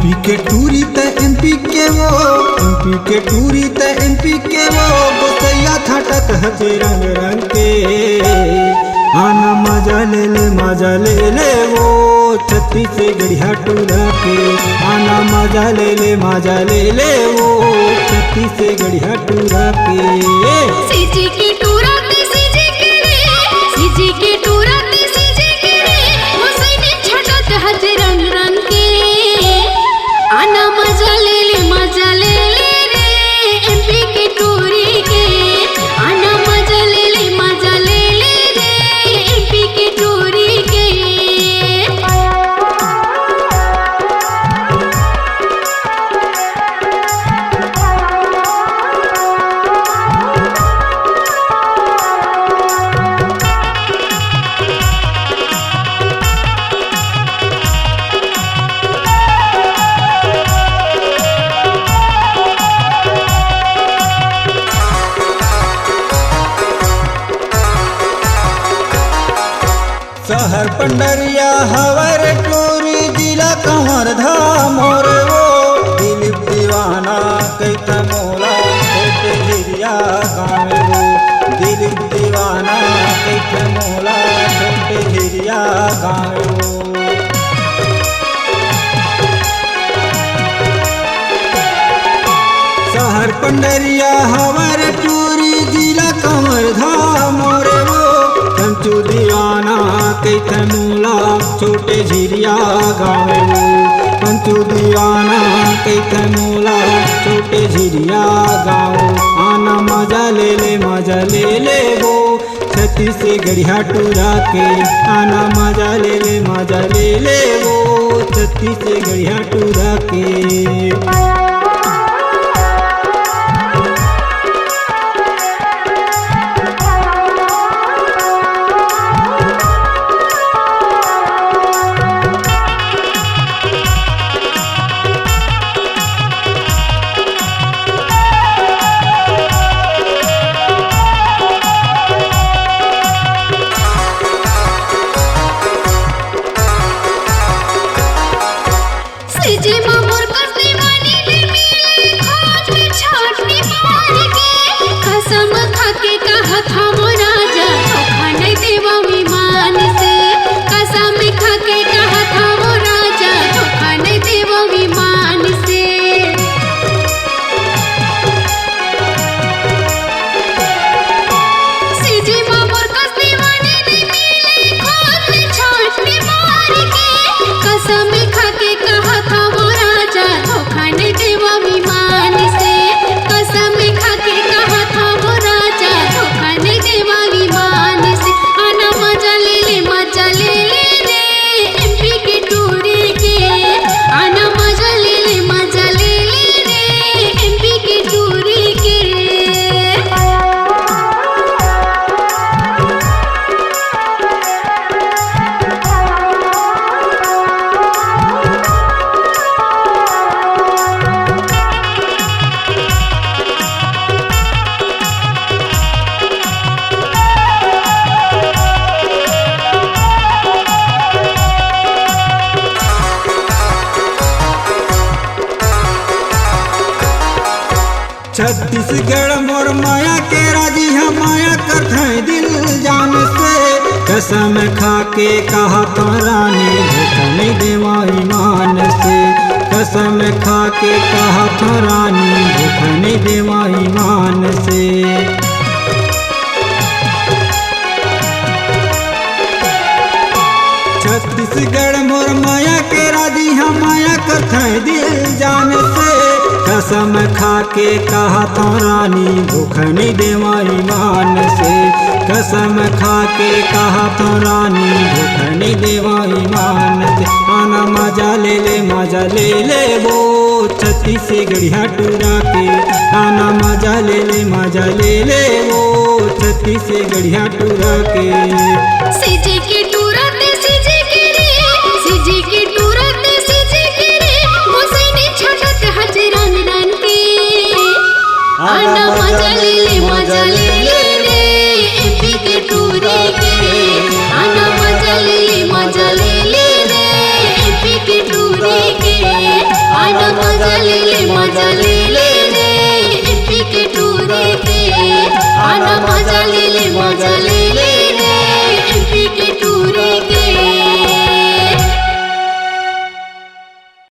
MP के टूरी त एमपी के वो, एमपी के टूरी त एमपी के वो, गोसैया थाटत हजे रंग रंग के। आना मजा ले ले वो, छत्तीस से गढ़िया टूरा के। आना मजा ले ले वो, छत्तीस से गढ़िया टूरा के। सीजी की टूरा ते सीजी के रे, सीजी की टूरा ते सीजी के रे, गोसैया छटत हजे रंग रंग के। आना मजा ले ले रे, एमपी की टूरी के। आना मजा ले ले रे, एमपी की टूरी के। शहर पंडरिया हवर टूरी, जिला कंवर धाम और वो, दिलीप दीवाना कैथा मोला छोटे हिरिया गाँव वो। दिलीप दीवाना कैथा मोला छोटे हिरिया गाँव वो। शहर पंडरिया हवर टूरी, जिला कंवर धाम और वो, कंचू दीवाना कैथा मोला छोटे झिरिया गाँव वो। कंचू दीवाना कैथा मोला छोटे झिरिया गाँव। आना मजा ले ले वो, छत्तीस से गढ़िया टूरा के। आना मजा ले ले वो, छत्तीस से गढ़िया टूरा के। सीजी मामूर कर दीवानी ले मिले, खोज में छाटनी मार के। कसम खा के कहा था मोरा जा, धोखा नहीं देवा विमान से। कसम खा के कहा था मोरा जा, धोखा नहीं देवा विमान से। सीजी मामूर कर दीवानी ले मिले, खोज में छाटनी मार के। कसम खा के कहा था मोरा जा, धोखा नहीं देवा विमान से। कसम खा के कहा था मोरा जा, धोखा नहीं देवा विमान से। आना मजा ले ले रे, एमपी की टूरी के। आना मजा ले ले रे, एमपी की टूरी के। छत्तीसगढ़ मोर माया के राजी, हम माया करत हैं दिल जान से। कसम खा के कहा था रानी, धोखा नहीं देवा ईमान से। कसम खा के कहा था रानी, धोखा नहीं देवा ईमान से। छत्तीसगढ़ मोर माया के राजी, हम माया करत हैं दिल जान से। कसम खा के कहा था रानी, धोखा नहीं देवा ईमान से। कसम खा के कहा था रानी, धोखा नहीं देवा ईमान से। आना मजा ले वो, छत्तीस से गढ़िया टूरा के। आना मजा ले वो, छत्तीस से गढ़िया टूरा के। सीजी की टूरा ते सीजी के रे, सीजी की टूरा ते सीजी के रे, गोसैया छटत हजे रंग रंग के। आना मजा ले रे, एमपी की टूरी के। आना मजा ले रे, एमपी की टूरी के। जल